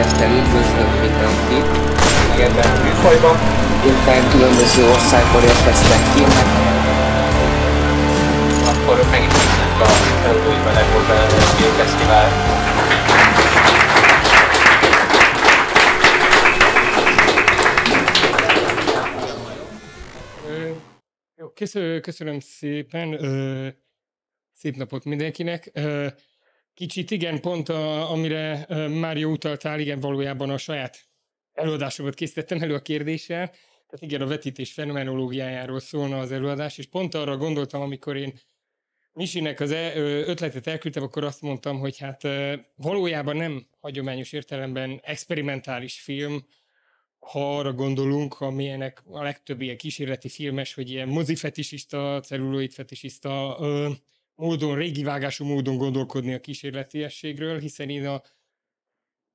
szeretettel üdvözlök mindenkit. Ebben a műfajban Éppen különböző országból érkeztek filmek. akkor megint visszünk a Felújítva Legjobb Filmfesztivál. Jó, köszönöm szépen, szép napot mindenkinek. Kicsit igen, pont amire Mário utaltál, igen, valójában a saját előadásomat készítettem elő a kérdéssel. Tehát igen, a vetítés fenomenológiájáról szólna az előadás, és pont arra gondoltam, amikor én Misinek az ötletet elküldtem, akkor azt mondtam, hogy hát valójában nem hagyományos értelemben experimentális film, ha arra gondolunk, amilyenek a legtöbb ilyen kísérleti filmes, hogy ilyen mozifetisista, celluloid-fetisista módon, régi vágású módon gondolkodni a kísérletiességről, hiszen én a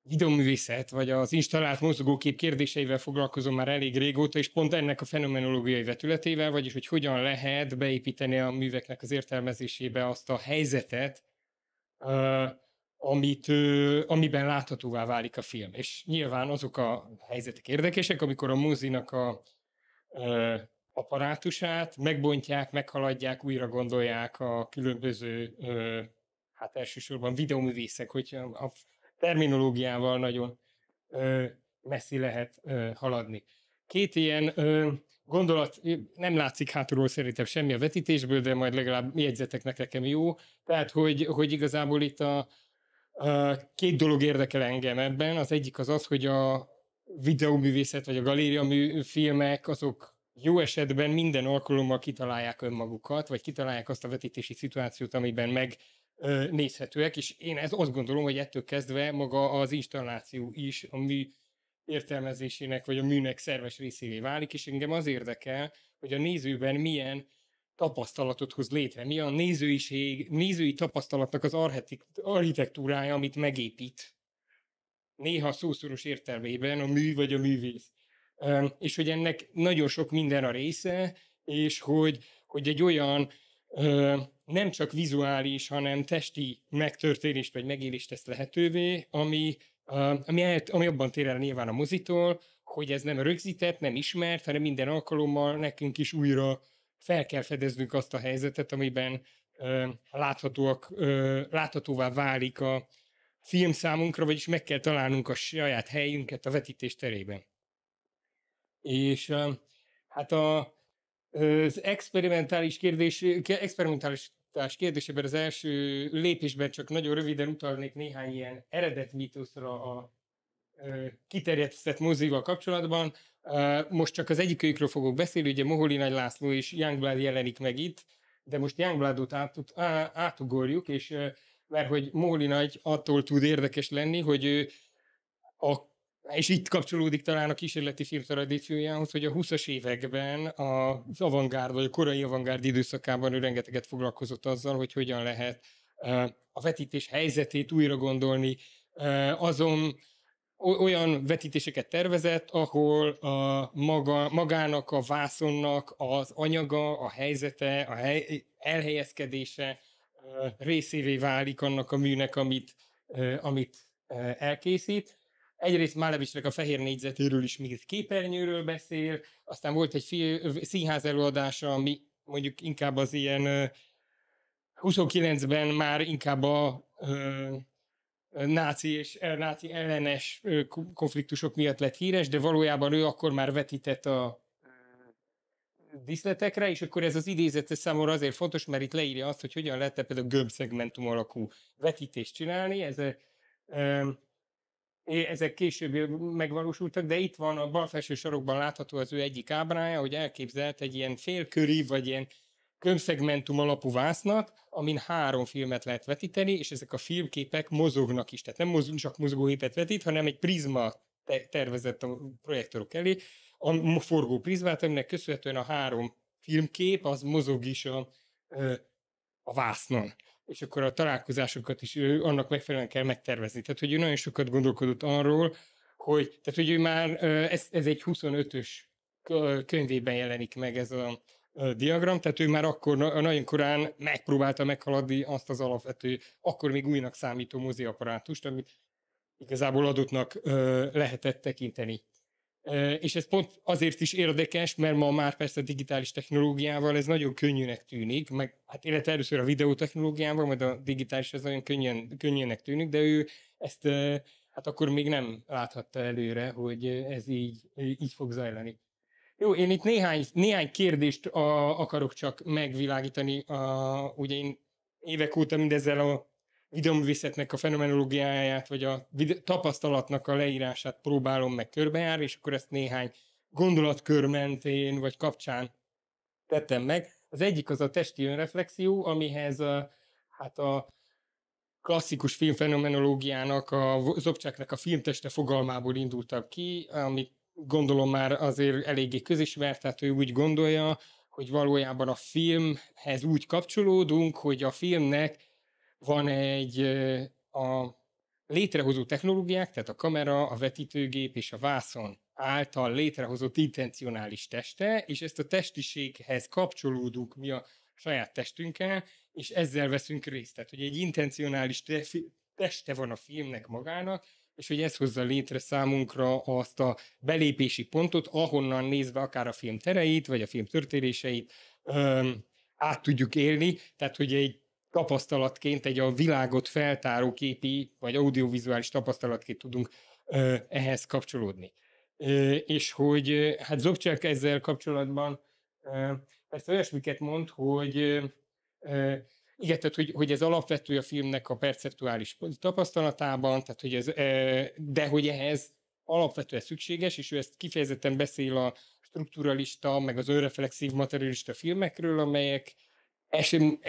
videóművészet, vagy az installált mozgókép kérdéseivel foglalkozom már elég régóta, és pont ennek a fenomenológiai vetületével, vagyis hogy hogyan lehet beépíteni a műveknek az értelmezésébe azt a helyzetet, amiben láthatóvá válik a film. És nyilván azok a helyzetek érdekesek, amikor a mozinak a apparátusát megbontják, meghaladják, újra gondolják a különböző, hát elsősorban videóművészek, hogy a terminológiával nagyon messzi lehet haladni. Két ilyen gondolat, nem látszik hátulról szerintem semmi a vetítésből, de majd legalább jegyzeteknek nekem jó. Tehát, hogy igazából itt a két dolog érdekel engem ebben. Az egyik az, hogy a videóművészet vagy a galériaműfilmek azok jó esetben minden alkalommal kitalálják önmagukat, vagy kitalálják azt a vetítési szituációt, amiben megnézhetőek, és én azt gondolom, hogy ettől kezdve maga az installáció is a mű értelmezésének, vagy a műnek szerves részévé válik, és engem az érdekel, hogy a nézőben milyen tapasztalatot hoz létre, mi a nézői tapasztalatnak az architektúrája, amit megépít. Néha szószoros értelmében a mű vagy a művész. És hogy ennek nagyon sok minden a része, és hogy egy olyan nem csak vizuális, hanem testi megtörténést vagy megélést tesz lehetővé, ami abban tér el nyilván a mozitól, hogy ez nem rögzített, nem ismert, hanem minden alkalommal nekünk is újra fel kell fedeznünk azt a helyzetet, amiben láthatóvá válik a film számunkra, vagyis meg kell találnunk a saját helyünket a vetítés terében. És hát az experimentális kérdésében az első lépésben csak nagyon röviden utalnék néhány ilyen eredet mítoszra a kiterjesztett mozival kapcsolatban. Most csak az egyikőjükről fogok beszélni, ugye Moholy Nagy László és Youngblood jelenik meg itt, de most Youngbloodot átugorjuk, és mert hogy Moholy Nagy attól tud érdekes lenni, hogy ő és itt kapcsolódik talán a kísérleti film tradíciójához, hogy a 20-as években az avantgárd, vagy a korai avantgárd időszakában ő rengeteget foglalkozott azzal, hogy hogyan lehet a vetítés helyzetét újra gondolni. Olyan vetítéseket tervezett, ahol magának, a vászonnak az anyaga, a helyzete, elhelyezkedése részévé válik annak a műnek, amit elkészít. Egyrészt Malevichnek a Fehér négyzetéről is még képernyőről beszél, aztán volt egy színház előadása, ami mondjuk inkább az ilyen 29-ben már inkább a náci és náci ellenes konfliktusok miatt lett híres, de valójában ő akkor már vetített a díszletekre, és akkor ez az idézet számomra azért fontos, mert itt leírja azt, hogy hogyan lehet például gömbszegmentum alakú vetítést csinálni. Ezek később megvalósultak, de itt van a bal felső sarokban látható az ő egyik ábrája, hogy elképzelt egy ilyen félköri, vagy ilyen gömbszegmentum alapú vásznat, amin 3 filmet lehet vetíteni, és ezek a filmképek mozognak is. Tehát nem csak mozgóképet vetít, hanem egy prizma tervezett a projektorok elé, a forgó prizmát, aminek köszönhetően a 3 filmkép az mozog is a vásznon. És akkor a találkozásokat is annak megfelelően kell megtervezni. Tehát, hogy ő nagyon sokat gondolkodott arról, hogy ő már, ez egy 25-ös könyvében jelenik meg ez a diagram, tehát ő már akkor nagyon korán megpróbálta meghaladni azt az alapvető, akkor még újnak számító moziapparátust, amit igazából adottnak lehetett tekinteni. És ez pont azért is érdekes, mert ma már persze digitális technológiával ez nagyon könnyűnek tűnik, meg hát illetve először a videótechnológiával, majd a digitális ez nagyon könnyűnek tűnik, de ő ezt hát akkor még nem láthatta előre, hogy ez így fog zajlani. Jó, én itt néhány kérdést akarok csak megvilágítani. Ugye én évek óta mindezzel a videóművészetnek a fenomenológiáját, vagy a tapasztalatnak a leírását próbálom meg körbejárni, és akkor ezt néhány gondolatkör mentén, vagy kapcsán tettem meg. Az egyik az a testi önreflexió, amihez hát a klasszikus filmfenomenológiának, a Sobchaknak a filmteste fogalmából indultak ki, amit gondolom már azért eléggé közismert, tehát ő úgy gondolja, hogy valójában a filmhez úgy kapcsolódunk, hogy a filmnek van egy a létrehozó technológiák, tehát a kamera, a vetítőgép és a vászon által létrehozott intencionális teste, és ezt a testiséghez kapcsolódunk mi a saját testünkkel, és ezzel veszünk részt. Tehát, hogy egy intencionális teste van a filmnek magának, és hogy ez hozza létre számunkra azt a belépési pontot, ahonnan nézve akár a film tereit, vagy a film történéseit át tudjuk élni, tehát hogy egy tapasztalatként, egy a világot feltáró képi, vagy audiovizuális tapasztalatként tudunk ehhez kapcsolódni. És hogy hát Sobchak ezzel kapcsolatban persze olyasmiket mond, hogy igen, tehát hogy ez alapvető a filmnek a perceptuális tapasztalatában, tehát hogy ez, de hogy ehhez alapvetően szükséges, és ő ezt kifejezetten beszél a strukturalista, meg az önreflexív materialista filmekről, amelyek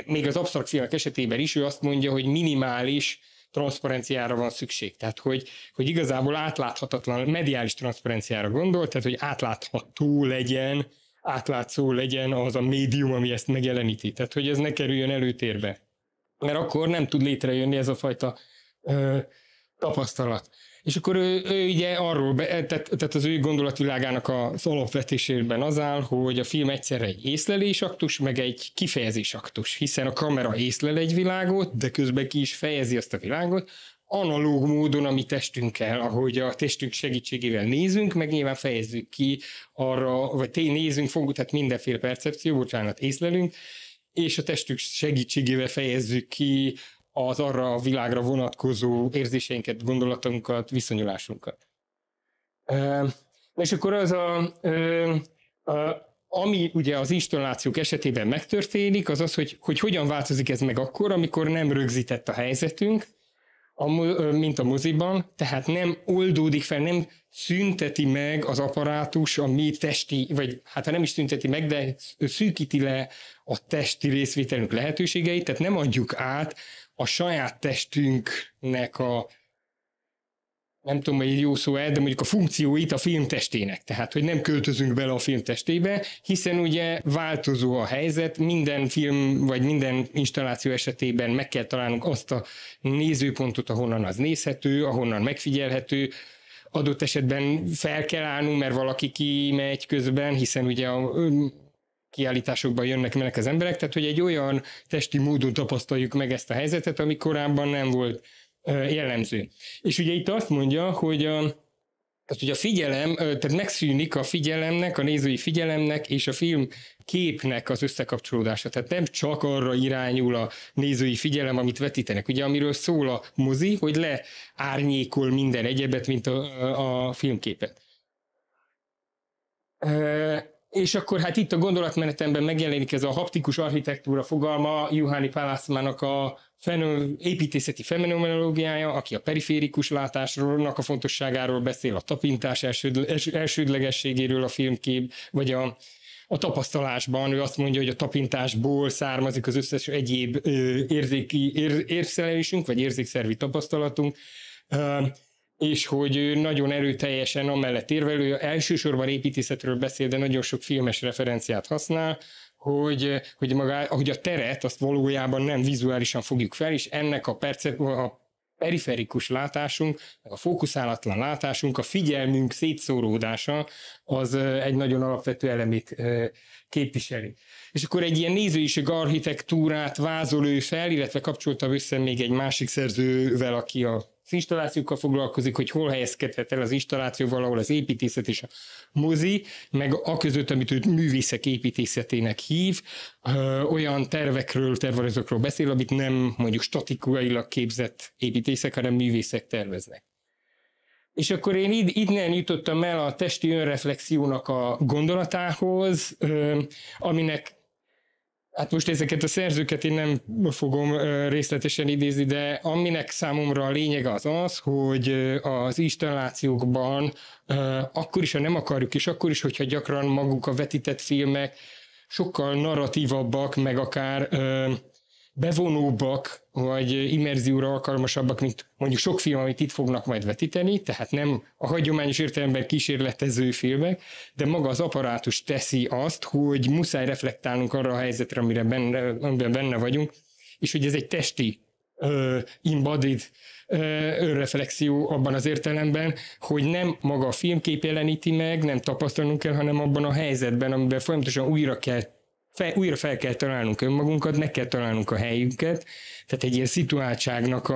még az absztrakt filmek esetében is ő azt mondja, hogy minimális transzparenciára van szükség. Tehát, hogy igazából átláthatatlan, mediális transzparenciára gondol, tehát, hogy átlátható legyen, átlátszó legyen az a médium, ami ezt megjeleníti. Tehát, hogy ez ne kerüljön előtérbe. Mert akkor nem tud létrejönni ez a fajta tapasztalat. És akkor ő ugye arról, tehát az ő gondolatvilágának az alapvetésében az áll, hogy a film egyszerre egy észlelésaktus, meg egy kifejezésaktus, hiszen a kamera észlel egy világot, de közben ki is fejezi azt a világot, analóg módon a mi testünkkel, ahogy a testünk segítségével nézünk, meg nyilván fejezzük ki arra, vagy nézünk, fogunk, tehát mindenféle percepció, bocsánat, észlelünk, és a testünk segítségével fejezzük ki az arra a világra vonatkozó érzéseinket, gondolatunkat, viszonyulásunkat. És akkor az ami ugye az installációk esetében megtörténik, az az, hogy hogyan változik ez meg akkor, amikor nem rögzített a helyzetünk, mint a moziban, tehát nem oldódik fel, nem szünteti meg az apparátus a mi testi, vagy hát ha nem is szünteti meg, de szűkíti le a testi részvételünk lehetőségeit, tehát nem adjuk át a saját testünknek nem tudom, hogy jó szó de mondjuk a funkcióit a filmtestének. Tehát, hogy nem költözünk bele a filmtestébe, hiszen ugye változó a helyzet, minden film vagy minden installáció esetében meg kell találnunk azt a nézőpontot, ahonnan az nézhető, ahonnan megfigyelhető, adott esetben fel kell állnunk, mert valaki kimegy közben, hiszen ugye a kiállításokban mennek az emberek, tehát hogy egy olyan testi módon tapasztaljuk meg ezt a helyzetet, ami korábban nem volt jellemző. És ugye itt azt mondja, hogy a figyelem, tehát megszűnik a figyelemnek, a nézői figyelemnek és a film képnek az összekapcsolódása. Tehát nem csak arra irányul a nézői figyelem, amit vetítenek. Ugye amiről szól a mozi, hogy leárnyékol minden egyebet, mint a filmképet. És akkor hát itt a gondolatmenetemben megjelenik ez a haptikus architektúra fogalma Juhani Pallasmának a építészeti fenomenológiája, aki a periférikus látásról a fontosságáról beszél, a tapintás elsődlegességéről a filmkép, vagy a tapasztalásban. Ő azt mondja, hogy a tapintásból származik az összes egyéb érzékelésünk, vagy érzékszervi tapasztalatunk, és hogy nagyon erőteljesen amellett érvelő, elsősorban építészetről beszél, de nagyon sok filmes referenciát használ, hogy a teret azt valójában nem vizuálisan fogjuk fel, és ennek a periferikus látásunk, a fókuszálatlan látásunk, a figyelmünk szétszóródása az egy nagyon alapvető elemét képviseli. És akkor egy ilyen nézőiség architektúrát vázol ő fel, illetve kapcsolta össze még egy másik szerzővel, aki a installációkkal foglalkozik, hogy hol helyezkedhet el az installációval, ahol az építészet és a mozi, meg aközött, amit ő művészek építészetének hív, olyan tervezőkről beszél, amit nem mondjuk statikailag képzett építészek, hanem művészek terveznek. És akkor én innen jutottam el a testi önreflexiónak a gondolatához, aminek, hát most ezeket a szerzőket én nem fogom részletesen idézni, de aminek számomra a lényeg az, hogy az installációkban akkor is, ha nem akarjuk, és akkor is, hogyha gyakran maguk a vetített filmek sokkal narratívabbak, meg akár bevonóbbak, vagy immerzióra alkalmasabbak, mint mondjuk sok film, amit itt fognak majd vetíteni, tehát nem a hagyományos értelemben kísérletező filmek, de maga az apparátus teszi azt, hogy muszáj reflektálnunk arra a helyzetre, amiben benne vagyunk, és hogy ez egy testi, embodied önreflexió abban az értelemben, hogy nem maga a filmkép jeleníti meg, nem tapasztalnunk kell, hanem abban a helyzetben, amiben folyamatosan újra fel kell találnunk önmagunkat, meg kell találnunk a helyünket, tehát egy ilyen szituáltságnak,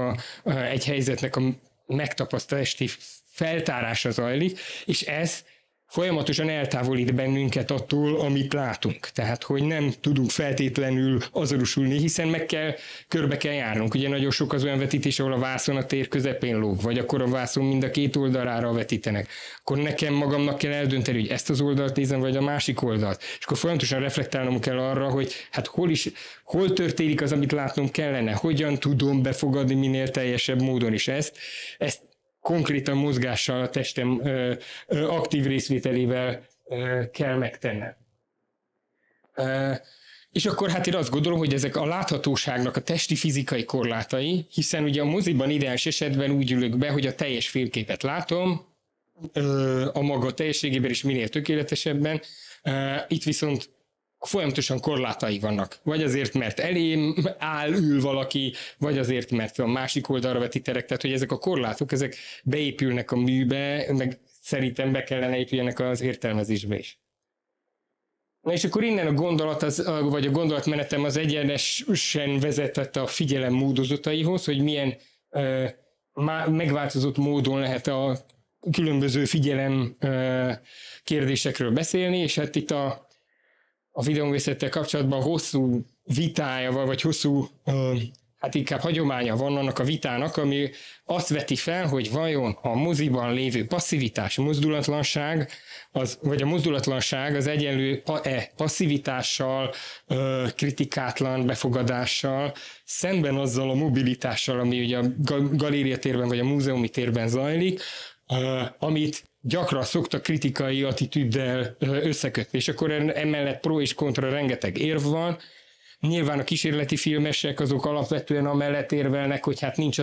egy helyzetnek a megtapasztalási feltárása zajlik, és ez folyamatosan eltávolít bennünket attól, amit látunk. Tehát, hogy nem tudunk feltétlenül azonosulni, hiszen körbe kell járnunk. Ugye nagyon sok az olyan vetítés, ahol a vászon a tér közepén lóg, vagy akkor a vászon mind a két oldalára vetítenek. Akkor nekem magamnak kell eldönteni, hogy ezt az oldalt nézem, vagy a másik oldalt. És akkor folyamatosan reflektálnom kell arra, hogy hát hol történik az, amit látnom kellene, hogyan tudom befogadni minél teljesebb módon is ezt konkrétan mozgással, a testem aktív részvételével kell megtennem. És akkor hát én azt gondolom, hogy ezek a láthatóságnak a testi fizikai korlátai, hiszen ugye a moziban ideális esetben úgy ülök be, hogy a teljes filmképet látom, a maga teljességében is minél tökéletesebben, itt viszont folyamatosan korlátai vannak. Vagy azért, mert elém ül valaki, vagy azért, mert a másik oldalra vetítenek. Tehát, hogy ezek a korlátok, ezek beépülnek a műbe, meg szerintem be kellene épüljenek az értelmezésbe is. Na és akkor innen a gondolat, vagy a gondolatmenetem az egyenesen vezetett a figyelem módozataihoz, hogy milyen megváltozott módon lehet a különböző figyelem kérdésekről beszélni, és hát itt a videóművészettel kapcsolatban hosszú vitája, vagy hosszú, hát inkább hagyománya van annak a vitának, ami azt veti fel, hogy vajon a moziban lévő passzivitás, mozdulatlanság, vagy a mozdulatlanság az egyenlő passzivitással, kritikátlan befogadással, szemben azzal a mobilitással, ami ugye a galériatérben vagy a múzeumi térben zajlik, amit gyakran szoktak kritikai attitűddel összekötni, és akkor emellett pro és kontra rengeteg érv van. Nyilván a kísérleti filmesek azok alapvetően amellett érvelnek, hogy hát nincs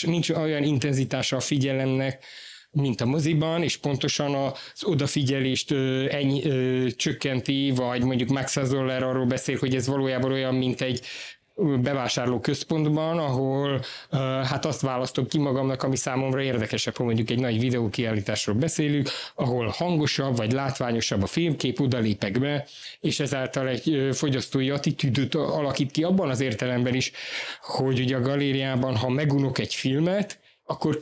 nincs olyan intenzitása a figyelemnek, mint a moziban, és pontosan az odafigyelést csökkenti, vagy mondjuk Max Zoller arról beszél, hogy ez valójában olyan, mint egy bevásárló központban, ahol hát azt választom ki magamnak, ami számomra érdekesebb, ha mondjuk egy nagy videókiállításról beszélünk, ahol hangosabb vagy látványosabb a filmkép, odalépek be, és ezáltal egy fogyasztói attitűdöt alakít ki abban az értelemben is, hogy ugye a galériában, ha megunok egy filmet, akkor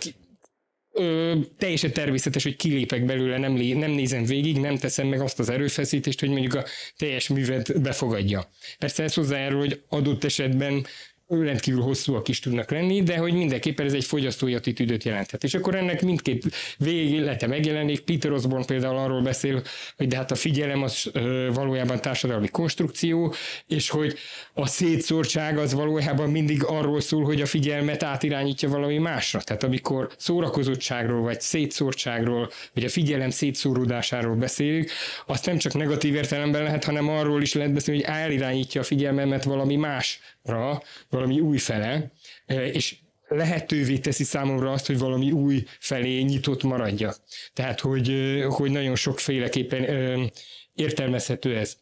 teljesen természetes, hogy kilépek belőle, nem nézem végig, nem teszem meg azt az erőfeszítést, hogy mondjuk a teljes művet befogadja. Persze ez hozzájárul, hogy adott esetben rendkívül hosszúak is tudnak lenni, de hogy mindenképpen ez egy fogyasztói attitűdöt jelenthet. És akkor ennek mindkét végélete megjelenik. Peter Osborne például arról beszél, hogy de hát a figyelem az valójában társadalmi konstrukció, és hogy a szétszórtság az valójában mindig arról szól, hogy a figyelmet átirányítja valami másra. Tehát amikor szórakozottságról, vagy szétszórtságról, vagy a figyelem szétszóródásáról beszélünk, azt nem csak negatív értelemben lehet, hanem arról is lehet beszélni, hogy elirányítja a figyelmemet valami másra, valami új fele, és lehetővé teszi számomra azt, hogy valami új felé nyitott maradja. Tehát, hogy nagyon sokféleképpen értelmezhető ez.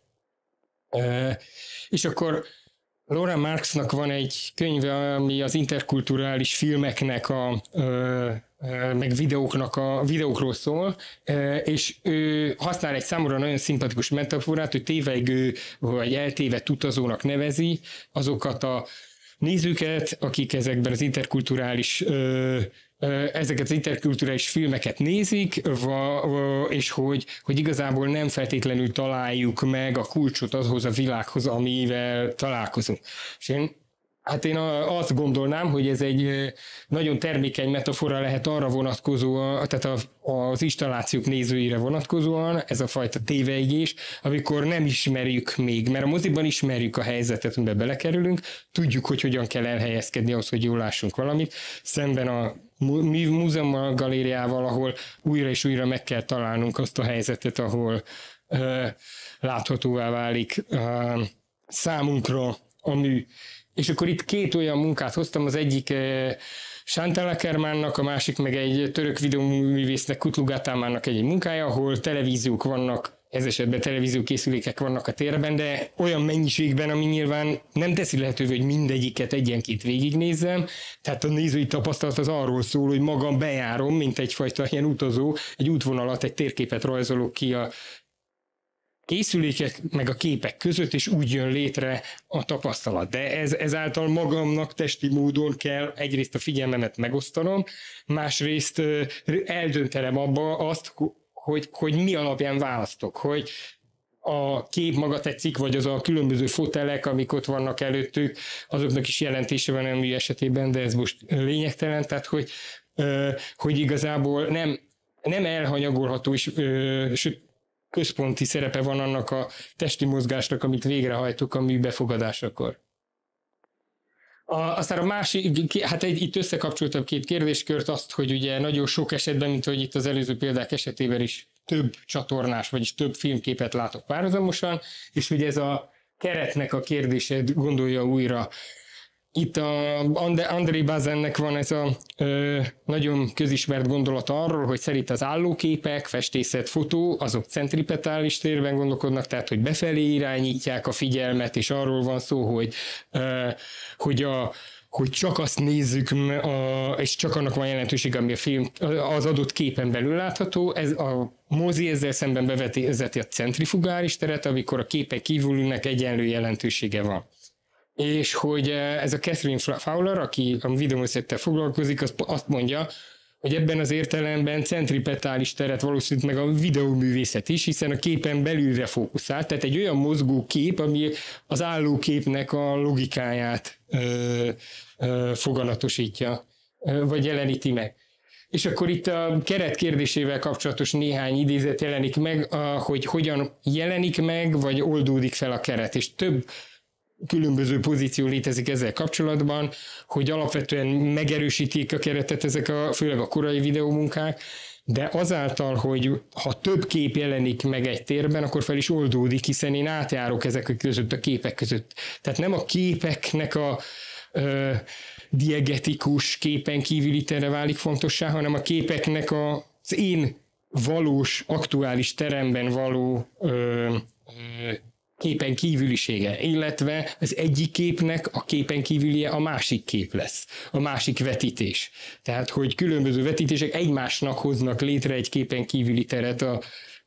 És akkor Laura Marksnak van egy könyve, ami az interkulturális filmeknek meg videókról szól, és ő használ egy számomra nagyon szimpatikus metaforát, hogy tévegő vagy eltévedt utazónak nevezi azokat a nézőket, akik ezekben az ezeket az interkulturális filmeket nézik, és hogy igazából nem feltétlenül találjuk meg a kulcsot ahhoz a világhoz, amivel találkozunk. És én azt gondolnám, hogy ez egy nagyon termékeny metafora lehet arra vonatkozóan, tehát az installációk nézőire vonatkozóan, ez a fajta téveigés, amikor nem ismerjük még, mert a moziban ismerjük a helyzetet, amiben belekerülünk, tudjuk, hogy hogyan kell elhelyezkedni ahhoz, hogy jól lássunk valamit, szemben a múzeummal, galériával, ahol újra és újra meg kell találnunk azt a helyzetet, ahol láthatóvá válik számunkra a mű. És akkor itt két olyan munkát hoztam, az egyik Chantal Akermannak, a másik meg egy török videóművésznek, Kutlu Gatámánnak egy munkája, ahol televíziók vannak, ez esetben televíziókészülékek vannak a térben, de olyan mennyiségben, ami nyilván nem teszi lehetővé, hogy mindegyiket egyenként végignézzem. Tehát a nézői tapasztalat az arról szól, hogy magam bejárom, mint egyfajta ilyen utazó, egy útvonalat, egy térképet rajzolok ki a készülékek meg a képek között, és úgy jön létre a tapasztalat. De ezáltal magamnak testi módon kell egyrészt a figyelmemet megosztanom, másrészt eldöntenem abba azt, hogy mi alapján választok, hogy a kép maga tetszik, vagy az a különböző fotelek, amik ott vannak előttük, azoknak is jelentése van a mű esetében, de ez most lényegtelen, tehát hogy igazából nem elhanyagolható, és központi szerepe van annak a testi mozgásnak, amit végrehajtok a mű befogadásakor. Aztán a másik, hát itt összekapcsoltam két kérdéskört, azt, hogy ugye nagyon sok esetben, mint hogy itt az előző példák esetében is több csatornás, vagyis több filmképet látok párhuzamosan, és hogy ez a keretnek a kérdését gondolja újra. Itt André Bazinnek van ez a nagyon közismert gondolata arról, hogy szerint az állóképek, festészet, fotó, azok centripetális térben gondolkodnak, tehát hogy befelé irányítják a figyelmet, és arról van szó, hogy csak azt nézzük, és csak annak van jelentőség, ami a film az adott képen belül látható. Ez a mozi ezzel szemben bevezeti a centrifugális teret, amikor a képen kívülnek egyenlő jelentősége van. És hogy ez a Catherine Fowler, aki a videóművészettel foglalkozik, azt mondja, hogy ebben az értelemben centripetális teret valószínűleg meg a videóművészet is, hiszen a képen belülre fókuszál, tehát egy olyan mozgó kép, ami az állóképnek a logikáját foganatosítja, vagy jeleníti meg. És akkor itt a keret kérdésével kapcsolatos néhány idézet jelenik meg, hogy hogyan jelenik meg, vagy oldódik fel a keret, és több különböző pozíció létezik ezzel kapcsolatban, hogy alapvetően megerősítik a keretet főleg a korai videómunkák, de azáltal, hogy ha több kép jelenik meg egy térben, akkor fel is oldódik, hiszen én átjárok ezek között, a képek között. Tehát nem a képeknek a diegetikus képen kívüli tere válik fontossá, hanem a képeknek az én valós, aktuális teremben való képen kívülisége, illetve az egyik képnek a képen kívülie a másik kép lesz, a másik vetítés. Tehát, hogy különböző vetítések egymásnak hoznak létre egy képen kívüli teret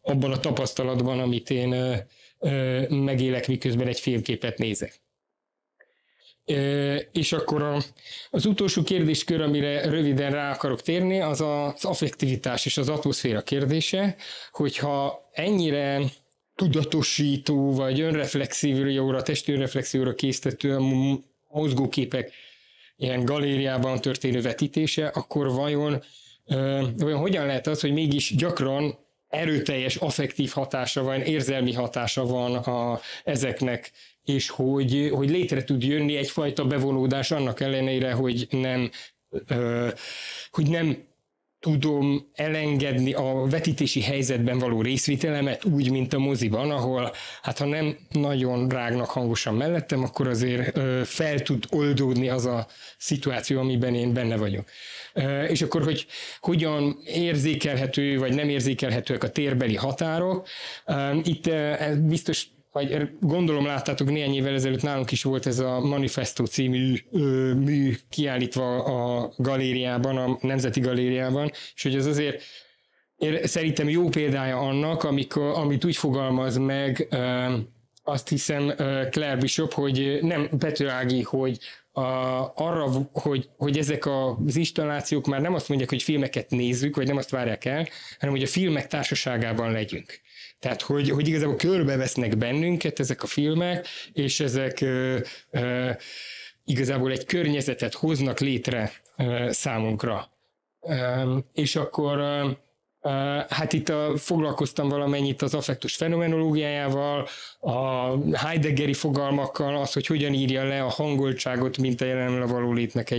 abban a tapasztalatban, amit én megélek, miközben egy filmképet nézek. És akkor az utolsó kérdéskör, amire röviden rá akarok térni, az az affektivitás és az atmoszféra kérdése, hogyha ennyire tudatosító, vagy önreflexióra, testi önreflexióra késztető a mozgóképek ilyen galériában történő vetítése, akkor vajon hogyan lehet az, hogy mégis gyakran erőteljes affektív hatása van, érzelmi hatása van ezeknek, és hogy létre tud jönni egyfajta bevonódás annak ellenére, hogy nem tudom elengedni a vetítési helyzetben való részvitelemet úgy, mint a moziban, ahol hát ha nem nagyon rágnak hangosan mellettem, akkor azért fel tud oldódni az a szituáció, amiben én benne vagyok. És akkor, hogy hogyan érzékelhető, vagy nem érzékelhetőek a térbeli határok, itt biztos, vagy gondolom láttátok, néhány évvel ezelőtt nálunk is volt ez a Manifesto című mű kiállítva a galériában, a Nemzeti Galériában, és hogy ez azért szerintem jó példája annak, amit úgy fogalmaz meg azt hiszem Claire Bishop, hogy nem Pető Ági, hogy arra, hogy ezek az installációk már nem azt mondják, hogy filmeket nézzük, vagy nem azt várják el, hanem hogy a filmek társaságában legyünk. Tehát, hogy igazából körbevesznek bennünket ezek a filmek, és ezek igazából egy környezetet hoznak létre számunkra. És akkor hát itt foglalkoztam valamennyit az affektus fenomenológiájával, a Heideggeri fogalmakkal, az, hogy hogyan írja le a hangoltságot, mint a jelenre való létnek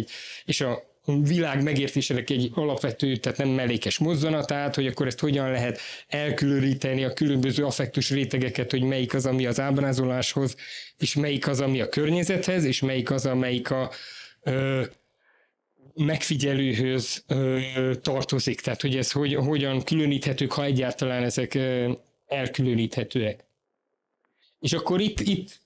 és a világ megértésének egy alapvető, tehát nem mellékes mozzanatát, hogy akkor ezt hogyan lehet elkülöníteni a különböző affektus rétegeket, hogy melyik az, ami az ábrázoláshoz, és melyik az, ami a környezethez, és melyik az, amelyik a megfigyelőhöz tartozik. Tehát, hogy ez hogyan különíthetők, ha egyáltalán ezek elkülöníthetőek. És akkor itt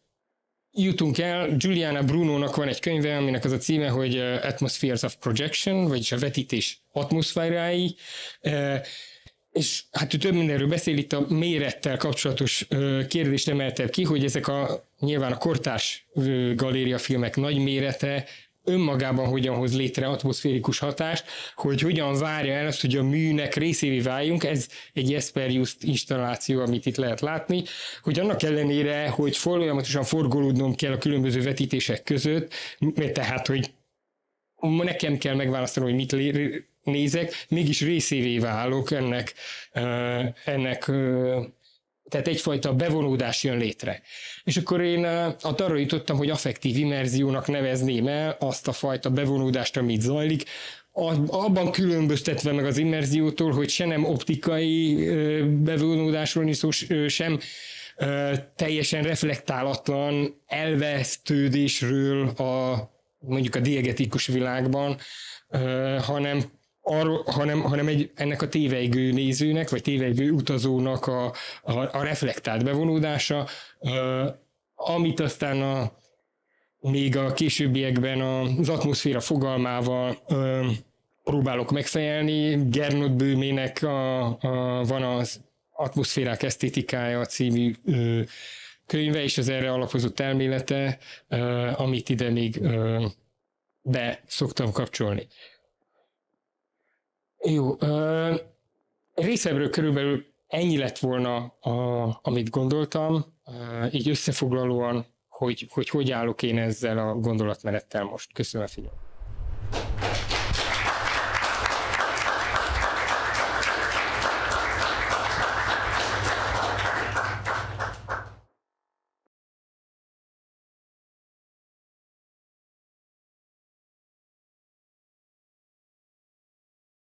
jutunk el, Giuliana Brunónak van egy könyve, aminek az a címe, hogy Atmospheres of Projection, vagyis a vetítés atmoszférái, és hát ő több mindenről beszél, itt a mérettel kapcsolatos kérdést emelte ki, hogy ezek nyilván a kortárs galériafilmek nagy mérete önmagában hogyan hoz létre atmoszférikus hatást, hogy hogyan várja el azt, hogy a műnek részévé váljunk, ez egy Jesper installáció, amit itt lehet látni, hogy annak ellenére, hogy folyamatosan forgolódnom kell a különböző vetítések között, tehát, hogy nekem kell megválasztani, hogy mit nézek, mégis részévé válok ennek tehát egyfajta bevonódás jön létre. És akkor én arra jutottam, hogy affektív immerziónak nevezném el azt a fajta bevonódást, amit zajlik, abban különböztetve meg az immerziótól, hogy se nem optikai bevonódásról nincs szó, sem teljesen reflektálatlan elvesztődésről mondjuk a diegetikus világban, hanem ennek a tévejgő nézőnek, vagy tévejgő utazónak a reflektált bevonódása, amit aztán még a későbbiekben az atmoszféra fogalmával próbálok megfejelni. Gernot Böhmének van az Atmoszférák esztétikája című könyve, és az erre alapozott elmélete, amit ide még be szoktam kapcsolni. Jó, részemről körülbelül ennyi lett volna, amit gondoltam, így összefoglalóan, hogy állok én ezzel a gondolatmenettel most. Köszönöm a figyelmet.